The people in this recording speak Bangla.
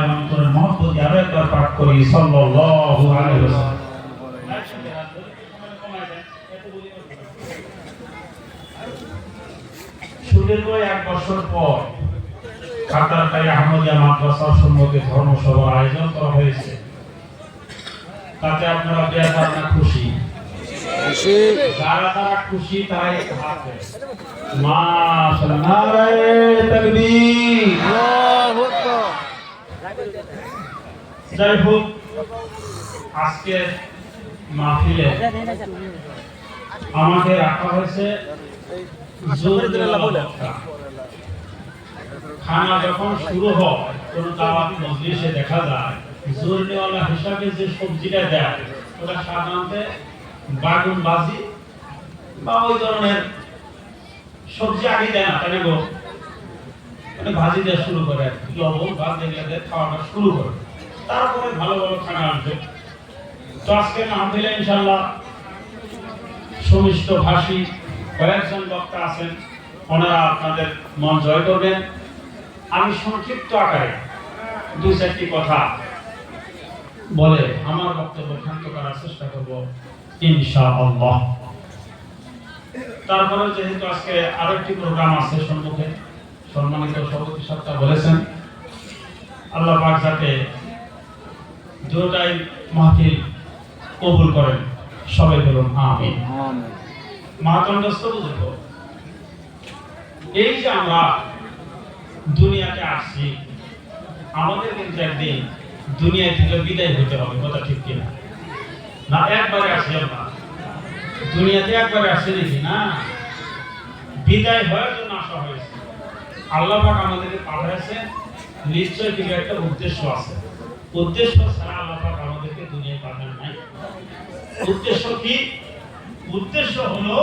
মায়ের অন্তরের মহব্বত আরো একবার পাঠ করি সাল্লাল্লাহু আলাইহি ওয়াসাল্লাম। সুদীর্ঘ 1 বছর পর কাতারকারী আহমদিয়া মাদ্রাসার সম্মুখে ধর্মসভার আয়োজন করা হয়েছে। তাতে আপনারা বেজার না খুশি? যারা যারা খুশি তারা একটু হাত দেন। মাশাআল্লাহ, নারায়ে তাকবীর, আল্লাহু আকবার। যাই হোক, আজকে মাহফিলে আমাকে রাখা হয়েছে খানা যখন শুরু হয় কোন দাওয়াত মজলিসে দেখা যায় জোরনেওয়ালা হিসাবে যে সবজিটা দেয় ওটা সাধারণত বাগুন ভাজি বা ওই ধরনের সবজি আগে দেয় না, তাই গো, মানে ভাজি দেওয়া শুরু করে, লবণ ভাত দেখলে খাওয়াটা শুরু করে, তারপরে ভালো ভালো খানা আনবে। তো আজকে মাহফিলে ইনশাআল্লাহ সুমিষ্ট ভাষী কয়েকজন বক্তা আছেন, ওনারা আপনাদের মন জয় করবেন। আমি সংক্ষিপ্ত আকারে 2-4টি কথা বলে আমার বক্তব্য ক্ষান্ত করার চেষ্টা করব ইনশাআল্লাহ। তারপরে যেহেতু আজকে আরেকটি প্রোগ্রাম আছে সম্মুখে, সম্মানিত সভাপতি সাহেব বলেছেন আল্লাহ পাক যাতে দুটাই মাহফিল কবুল করেন, সবাই বলুন আমিন। মাতঙ্গস্থ বুঝব, এই যে আমরা দুনিয়াতে আসছি, আমাদের কিন্তু একদিন দুনিয়া থেকে বিদায় হতে হবে, কথা ঠিক কিনা? না একবারে আসি আমরা দুনিয়াতে, একবারে আসি দেখি না, বিদায় হওয়ার জন্য আসা হয়েছে। আল্লাহ পাক আমাদেরকে পাঠাইছে, নিশ্চয় কিছু একটা উদ্দেশ্য আছে। উদ্দেশ্য ছাড়া আল্লাহ পাক আমাদেরকে দুনিয়ায় পাঠান নাই। উদ্দেশ্য কি? উদ্দেশ্য হলো